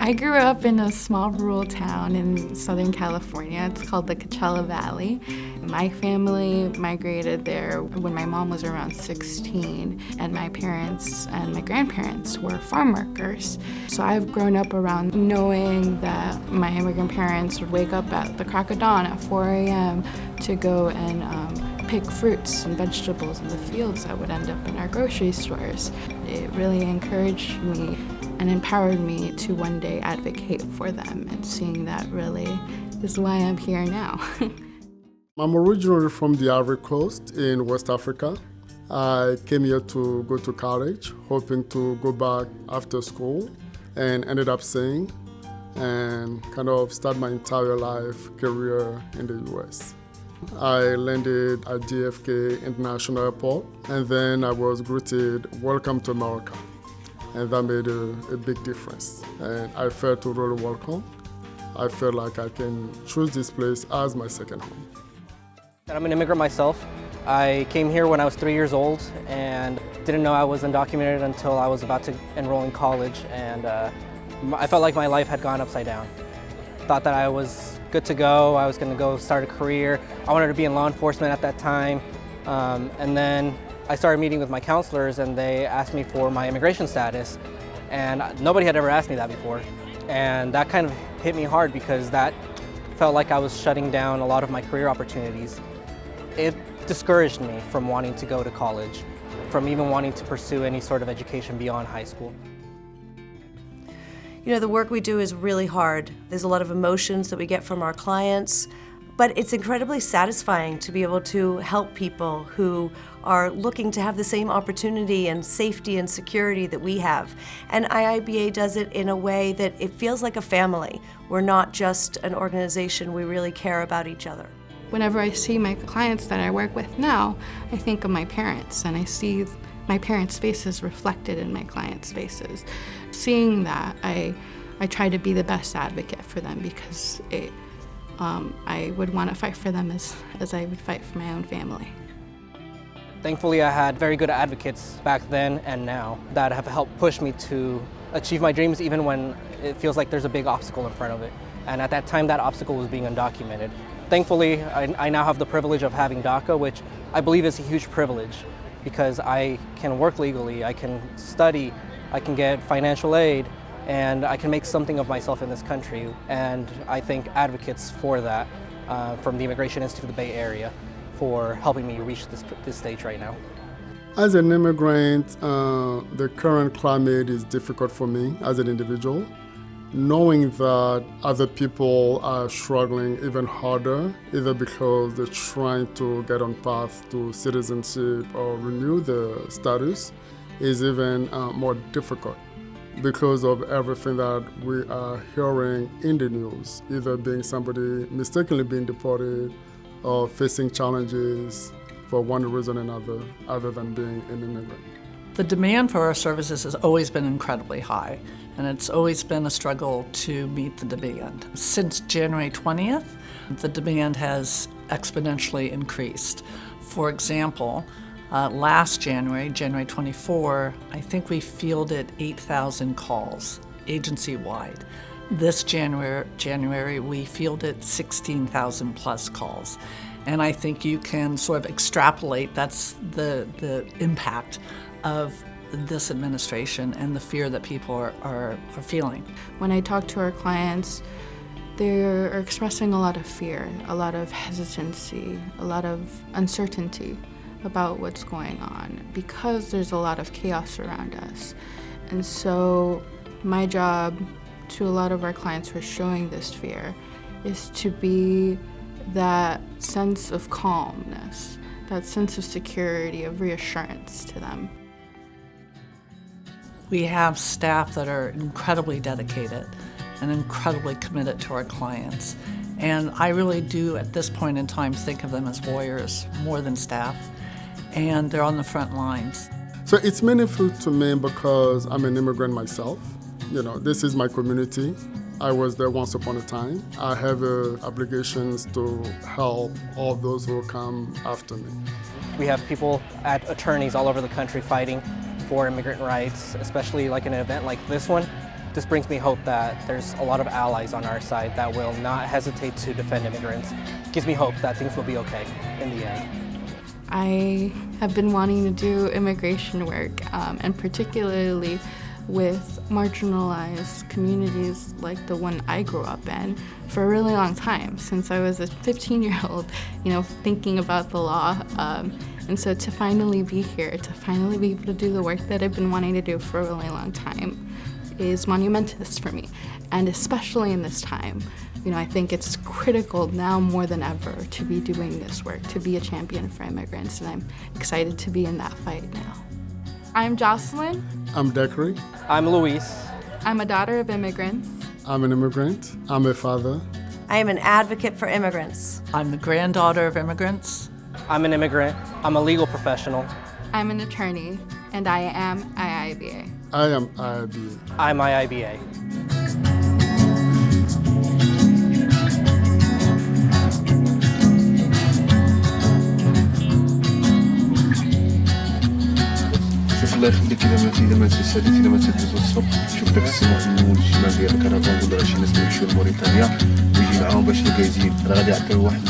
I grew up in a small rural town in Southern California. It's called the Coachella Valley. My family migrated there when my mom was around 16, and my parents and my grandparents were farm workers. So I've grown up around knowing that my immigrant parents would wake up at the crack of dawn at 4 a.m. to go and pick fruits and vegetables in the fields that would end up in our grocery stores. It really encouraged me and empowered me to one day advocate for them, and seeing that really is why I'm here now. I'm originally from the Ivory Coast in West Africa. I came here to go to college, hoping to go back after school, and ended up staying and kind of start my entire life career in the US. I landed at JFK International Airport, and then I was greeted, "Welcome to America." And that made a big difference. And I felt really welcome. I felt like I can choose this place as my second home. I'm an immigrant myself. I came here when I was 3 years old and didn't know I was undocumented until I was about to enroll in college, and I felt like my life had gone upside down. Thought that I was good to go, I was going to go start a career. I wanted to be in law enforcement at that time, and then I started meeting with my counselors, and they asked me for my immigration status, and nobody had ever asked me that before. And that kind of hit me hard because that felt like I was shutting down a lot of my career opportunities. It discouraged me from wanting to go to college, from even wanting to pursue any sort of education beyond high school. You know, the work we do is really hard. There's a lot of emotions that we get from our clients, but it's incredibly satisfying to be able to help people who are looking to have the same opportunity and safety and security that we have. And IIBA does it in a way that it feels like a family. We're not just an organization, we really care about each other. Whenever I see my clients that I work with now, I think of my parents, and I see my parents' faces reflected in my clients' faces. Seeing that, I try to be the best advocate for them, because I would want to fight for them as I would fight for my own family. Thankfully, I had very good advocates back then and now that have helped push me to achieve my dreams even when it feels like there's a big obstacle in front of it. And at that time, that obstacle was being undocumented. Thankfully, I now have the privilege of having DACA, which I believe is a huge privilege because I can work legally, I can study, I can get financial aid, and I can make something of myself in this country. And I thank advocates for that, from the Immigration Institute of the Bay Area, for helping me reach this stage right now. As an immigrant, the current climate is difficult for me as an individual. Knowing that other people are struggling even harder, either because they're trying to get on path to citizenship or renew their status, is even more difficult because of everything that we are hearing in the news, either being somebody mistakenly being deported or facing challenges for one reason or another, other than being an immigrant. The demand for our services has always been incredibly high, and it's always been a struggle to meet the demand. Since January 20th, the demand has exponentially increased. For example, last January, January 24, I think we fielded 8,000 calls agency-wide. This January, we fielded 16,000 plus calls. And I think you can sort of extrapolate that's the impact of this administration and the fear that people are feeling. When I talk to our clients, they're expressing a lot of fear, a lot of hesitancy, a lot of uncertainty about what's going on because there's a lot of chaos around us. And so my job to a lot of our clients who are showing this fear is to be that sense of calmness, that sense of security, of reassurance to them. We have staff that are incredibly dedicated and incredibly committed to our clients. And I really do, at this point in time, think of them as warriors more than staff. And they're on the front lines. So it's meaningful to me because I'm an immigrant myself. You know, this is my community. I was there once upon a time. I have obligations to help all those who come after me. We have people at attorneys all over the country fighting for immigrant rights, especially like in an event like this one. This brings me hope that there's a lot of allies on our side that will not hesitate to defend immigrants. It gives me hope that things will be okay in the end. I have been wanting to do immigration work, and particularly with marginalized communities like the one I grew up in for a really long time, since I was a 15-year-old, thinking about the law. And so to finally be here, to finally be able to do the work that I've been wanting to do for a really long time is monumentous for me. And especially in this time, I think it's critical now more than ever to be doing this work, to be a champion for immigrants, and I'm excited to be in that fight now. I'm Jocelyn. I'm Dekri. I'm Luis. I'm a daughter of immigrants. I'm an immigrant. I'm a father. I am an advocate for immigrants. I'm the granddaughter of immigrants. I'm an immigrant. I'm a legal professional. I'm an attorney, and I am IIBA. I am IIBA. I'm IIBA. Ile kilometry sedi kilometry بالصبح شوف داك السماء من الشمال ديال الكرفان ولا شي ناس يمشيو لموريتانيا ويجي معاهم باش يلقى يزيد راه غادي يعطيو واحد